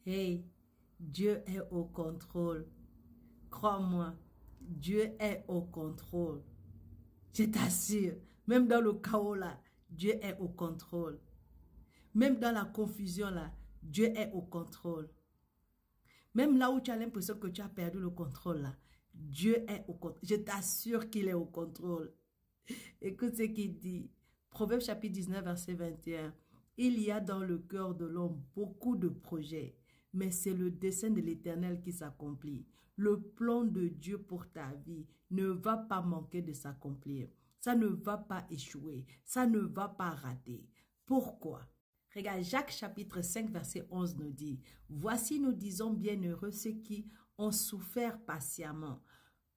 Hey, Dieu est au contrôle. Crois-moi, Dieu est au contrôle. Je t'assure, même dans le chaos là, Dieu est au contrôle. Même dans la confusion là, Dieu est au contrôle. Même là où tu as l'impression que tu as perdu le contrôle là, Dieu est au contrôle. Je t'assure qu'il est au contrôle. Écoute ce qu'il dit. Proverbe chapitre 19, verset 21. Il y a dans le cœur de l'homme beaucoup de projets, mais c'est le dessein de l'Éternel qui s'accomplit. Le plan de Dieu pour ta vie ne va pas manquer de s'accomplir. Ça ne va pas échouer. Ça ne va pas rater. Pourquoi? Regarde, Jacques chapitre 5, verset 11 nous dit, « Voici nous disons bienheureux ceux qui ont souffert patiemment.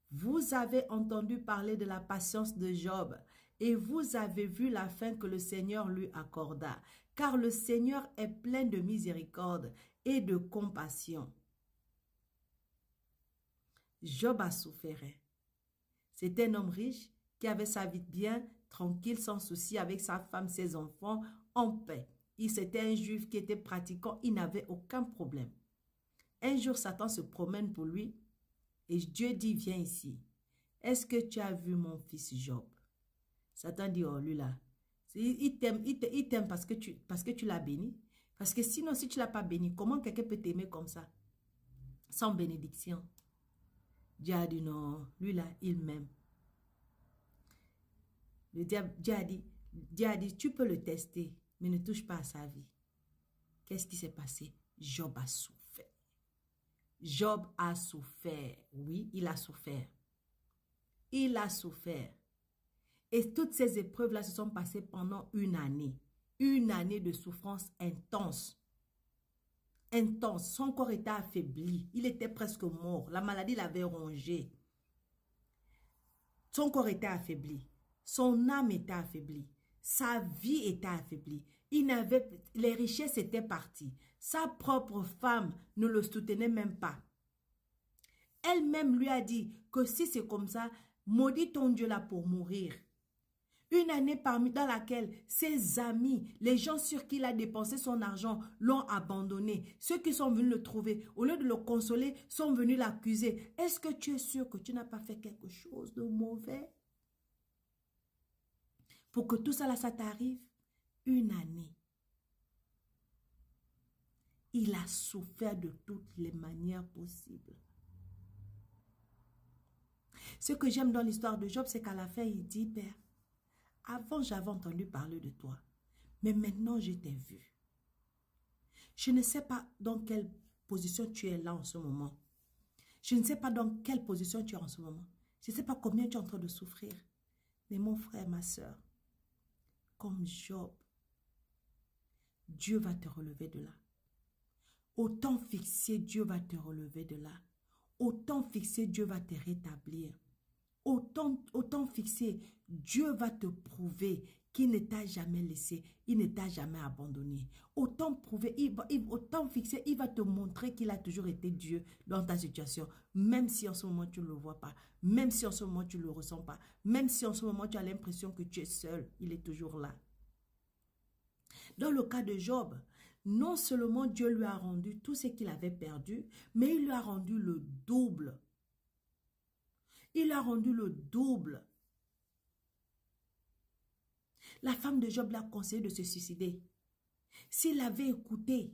Vous avez entendu parler de la patience de Job et vous avez vu la fin que le Seigneur lui accorda, car le Seigneur est plein de miséricorde et de compassion. » Job a souffert. C'est un homme riche qui avait sa vie bien, tranquille, sans souci, avec sa femme, ses enfants, en paix. C'était un juif qui était pratiquant, il n'avait aucun problème. Un jour, Satan se promène pour lui et Dieu dit, viens ici. Est-ce que tu as vu mon fils Job? Satan dit, oh lui là, il t'aime parce que tu l'as béni. Parce que sinon, si tu ne l'as pas béni, comment quelqu'un peut t'aimer comme ça? Sans bénédiction. Dieu a dit, non, lui là, il m'aime. Dieu a dit, tu peux le tester, mais ne touche pas à sa vie. Qu'est-ce qui s'est passé? Job a souffert. Job a souffert. Oui, il a souffert. Il a souffert. Et toutes ces épreuves-là se sont passées pendant une année. Une année de souffrance intense. Intense. Son corps était affaibli. Il était presque mort. La maladie l'avait rongé. Son corps était affaibli. Son âme était affaiblie. Sa vie était affaiblie. Les richesses étaient parties. Sa propre femme ne le soutenait même pas. Elle-même lui a dit que si c'est comme ça, maudis ton Dieu là pour mourir. Une année dans laquelle ses amis, les gens sur qui il a dépensé son argent, l'ont abandonné. Ceux qui sont venus le trouver, au lieu de le consoler, sont venus l'accuser. Est-ce que tu es sûr que tu n'as pas fait quelque chose de mauvais? Pour que tout ça là, ça t'arrive? Une année. Il a souffert de toutes les manières possibles. Ce que j'aime dans l'histoire de Job, c'est qu'à la fin, il dit, Père, avant, j'avais entendu parler de toi, mais maintenant, je t'ai vu. Je ne sais pas dans quelle position tu es là en ce moment. Je ne sais pas dans quelle position tu es en ce moment. Je ne sais pas combien tu es en train de souffrir. Mais mon frère, ma soeur, comme Job, Dieu va te relever de là. Autant fixé, Dieu va te relever de là. Autant fixé, Dieu va te rétablir. Autant fixé, Dieu va te prouver qu'il ne t'a jamais laissé, il ne t'a jamais abandonné. Autant fixé, il va te montrer qu'il a toujours été Dieu dans ta situation, même si en ce moment tu ne le vois pas, même si en ce moment tu ne le ressens pas, même si en ce moment tu as l'impression que tu es seul, il est toujours là. Dans le cas de Job, non seulement Dieu lui a rendu tout ce qu'il avait perdu, mais il lui a rendu le double. Il a rendu le double. La femme de Job l'a conseillé de se suicider. S'il avait écouté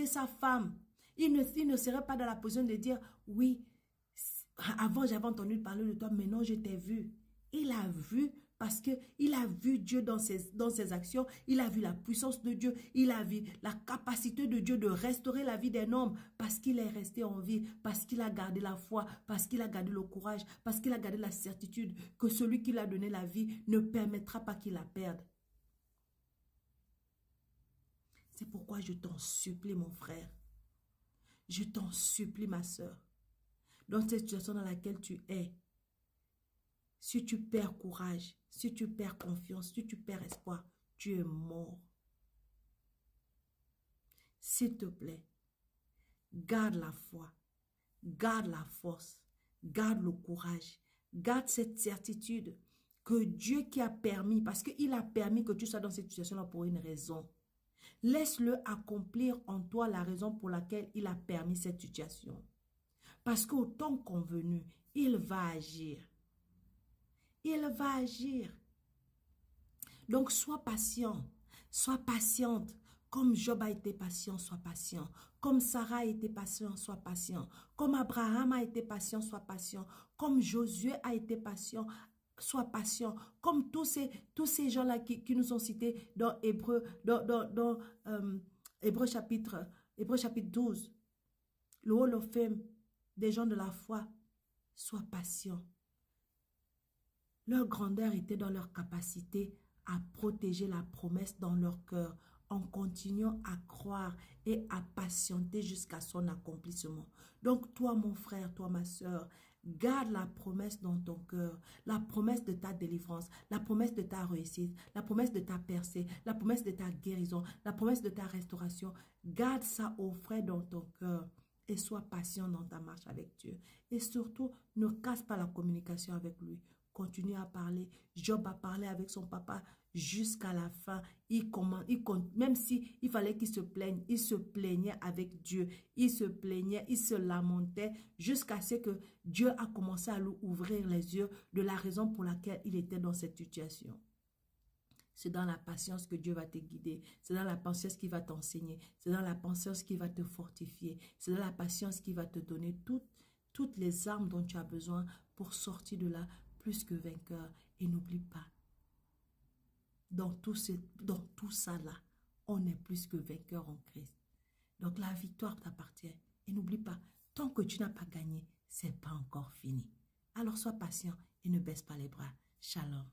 sa femme, il ne serait pas dans la position de dire, oui, avant j'avais entendu parler de toi, maintenant je t'ai vu. Il a vu parce qu'il a vu Dieu dans ses actions, il a vu la puissance de Dieu, il a vu la capacité de Dieu de restaurer la vie d'un homme parce qu'il est resté en vie, parce qu'il a gardé la foi, parce qu'il a gardé le courage, parce qu'il a gardé la certitude que celui qui lui a donné la vie ne permettra pas qu'il la perde. C'est pourquoi je t'en supplie mon frère, je t'en supplie ma soeur, dans cette situation dans laquelle tu es, si tu perds courage, si tu perds confiance, si tu perds espoir, tu es mort. S'il te plaît, garde la foi, garde la force, garde le courage, garde cette certitude que Dieu qui a permis, parce qu'il a permis que tu sois dans cette situation-là pour une raison. Laisse-le accomplir en toi la raison pour laquelle il a permis cette situation. Parce qu'au temps convenu, il va agir. Il va agir. Donc, sois patient, sois patiente. Comme Job a été patient, sois patient. Comme Sarah a été patient, sois patient. Comme Abraham a été patient, sois patient. Comme Josué a été patient, sois patient. Comme tous ces gens-là qui nous ont cités dans Hébreu, Hébreu chapitre 12. Le Hall of Fame des gens de la foi, sois patient. Leur grandeur était dans leur capacité à protéger la promesse dans leur cœur en continuant à croire et à patienter jusqu'à son accomplissement. Donc toi, mon frère, toi, ma soeur, garde la promesse dans ton cœur, la promesse de ta délivrance, la promesse de ta réussite, la promesse de ta percée, la promesse de ta guérison, la promesse de ta restauration. Garde ça au frais dans ton cœur et sois patient dans ta marche avec Dieu. Et surtout, ne casse pas la communication avec lui. Continue à parler. Job a parlé avec son papa jusqu'à la fin. Même si il fallait qu'il se plaigne, il se plaignait avec Dieu. Il se plaignait, il se lamentait jusqu'à ce que Dieu a commencé à lui ouvrir les yeux de la raison pour laquelle il était dans cette situation. C'est dans la patience que Dieu va te guider. C'est dans la patience qu'il va t'enseigner. C'est dans la patience qu'il va te fortifier. C'est dans la patience qu'il va te donner toutes les armes dont tu as besoin pour sortir de là plus que vainqueur. Et n'oublie pas, dans tout ça là, on est plus que vainqueur en Christ. Donc la victoire t'appartient. Et n'oublie pas, tant que tu n'as pas gagné, c'est pas encore fini. Alors sois patient et ne baisse pas les bras. Shalom.